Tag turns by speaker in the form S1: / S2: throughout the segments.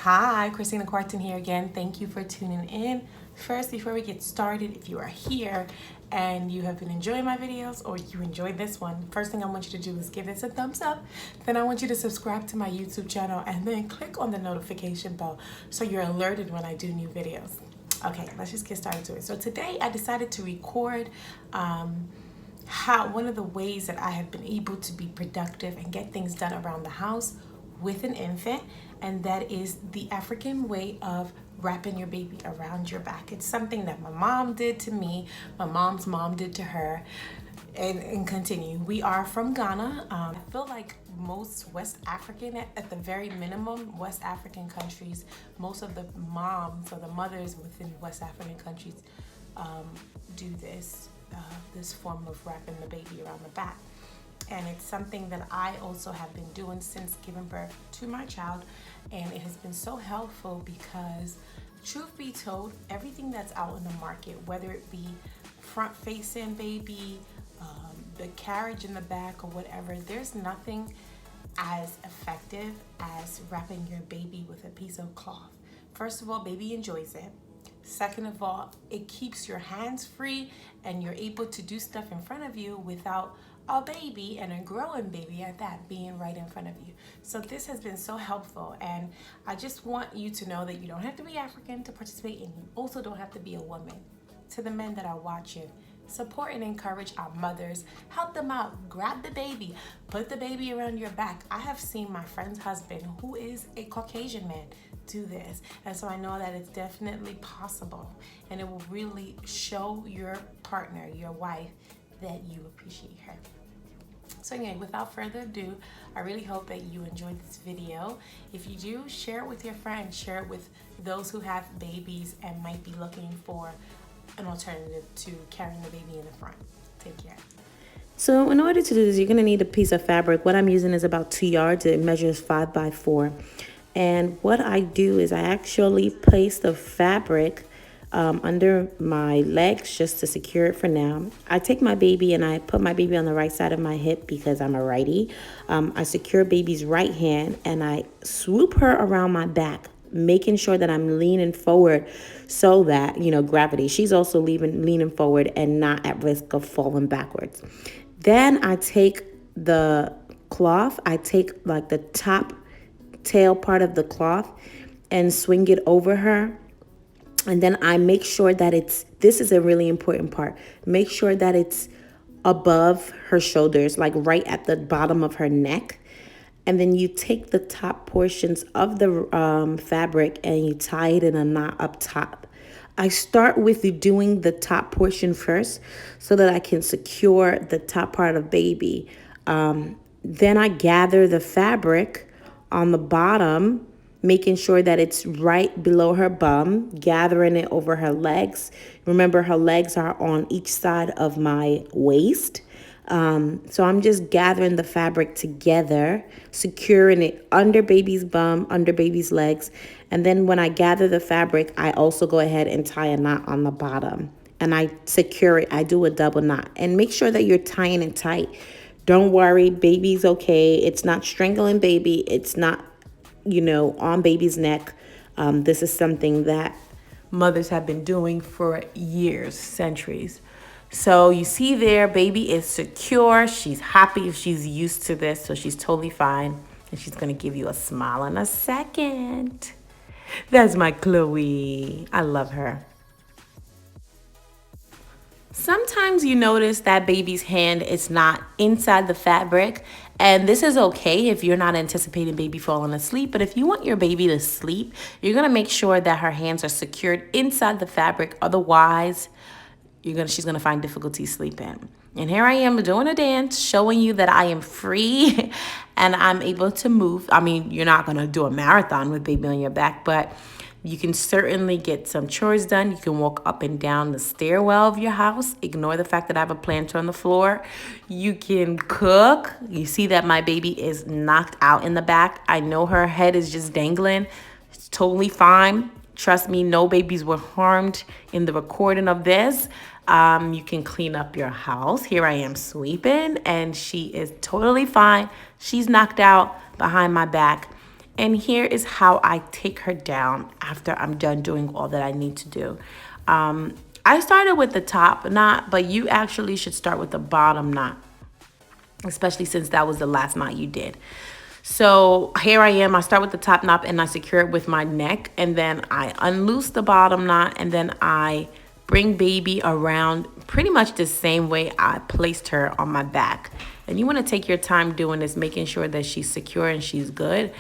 S1: Hi, Christina Kwarteng here again. Thank you for tuning in. First, before we get started, if you are here and you have been enjoying my videos or you enjoyed this one, first thing I want you to do is give this a thumbs up. Then I want you to subscribe to my YouTube channel and then click on the notification bell so you're alerted when I do new videos. Okay, let's just get started to it. So today I decided to record one of the ways that I have been able to be productive and get things done around the house with an infant, and that is the African way of wrapping your baby around your back. It's something that my mom did to me, my mom's mom did to her, and continue. We are from Ghana. I feel like most West African, at the very minimum, West African countries, most of the moms or the mothers within West African countries do this form of wrapping the baby around the back. And it's something that I also have been doing since giving birth to my child, and it has been so helpful because, truth be told, everything that's out in the market, whether it be front-facing baby, the carriage in the back or whatever, there's nothing as effective as wrapping your baby with a piece of cloth. First of all, baby enjoys it. Second of all, it keeps your hands free and you're able to do stuff in front of you without a baby, and a growing baby at that, being right in front of you. So this has been so helpful, and I just want you to know that you don't have to be African to participate, and you also don't have to be a woman. To the men that are watching, support and encourage our mothers, help them out, grab the baby, put the baby around your back. I have seen my friend's husband, who is a Caucasian man, do this, and so I know that it's definitely possible, and it will really show your partner, your wife, that you appreciate her. So anyway, without further ado, I really hope that you enjoyed this video. If you do, share it with your friends, share it with those who have babies and might be looking for an alternative to carrying the baby in the front. Take care.
S2: So in order to do this, you're going to need a piece of fabric. What I'm using is about 2 yards. It measures 5 by 4. And what I do is I actually place the fabric under my legs just to secure it for now. I take my baby and I put my baby on the right side of my hip because I'm a righty. I secure baby's right hand and I swoop her around my back, making sure that I'm leaning forward so that, gravity, she's also leaning forward and not at risk of falling backwards. Then I take the cloth, I take like the top tail part of the cloth and swing it over her. And then I make sure that this is a really important part. Make sure that it's above her shoulders, like right at the bottom of her neck. And then you take the top portions of the fabric and you tie it in a knot up top. I start with doing the top portion first so that I can secure the top part of baby. Then I gather the fabric on the bottom, making sure that it's right below her bum, gathering it over her legs. Remember, her legs are on each side of my waist. So I'm just gathering the fabric together, securing it under baby's bum, under baby's legs. And then when I gather the fabric, I also go ahead and tie a knot on the bottom. And I secure it. I do a double knot. And make sure that you're tying it tight. Don't worry, baby's okay. It's not strangling baby. It's not on baby's neck. This is something that mothers have been doing for years, centuries. So you see there, baby is secure. She's happy. She's used to this, so she's totally fine. And she's going to give you a smile in a second. That's my Chloe. I love her. Sometimes you notice that baby's hand is not inside the fabric, and this is okay if you're not anticipating baby falling asleep, but if you want your baby to sleep, you're going to make sure that her hands are secured inside the fabric. Otherwise, she's going to find difficulty sleeping. And here I am doing a dance, showing you that I am free and I'm able to move. I mean, you're not going to do a marathon with baby on your back, but you can certainly get some chores done. You can walk up and down the stairwell of your house. Ignore the fact that I have a planter on the floor. You can cook. You see that my baby is knocked out in the back. I know her head is just dangling. It's totally fine. Trust me, no babies were harmed in the recording of this. You can clean up your house. Here I am sweeping, and she is totally fine. She's knocked out behind my back. And here is how I take her down after I'm done doing all that I need to do. I started with the top knot, but you actually should start with the bottom knot, especially since that was the last knot you did. So here I am, I start with the top knot and I secure it with my neck, and then I unloose the bottom knot, and then I bring baby around pretty much the same way I placed her on my back. And you want to take your time doing this, making sure that she's secure and she's good.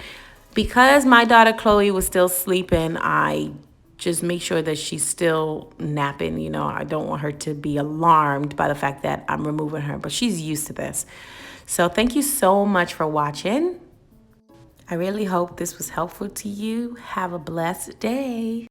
S2: Because my daughter Chloe was still sleeping, I just make sure that she's still napping. You know, I don't want her to be alarmed by the fact that I'm removing her, but she's used to this. So thank you so much for watching. I really hope this was helpful to you. Have a blessed day.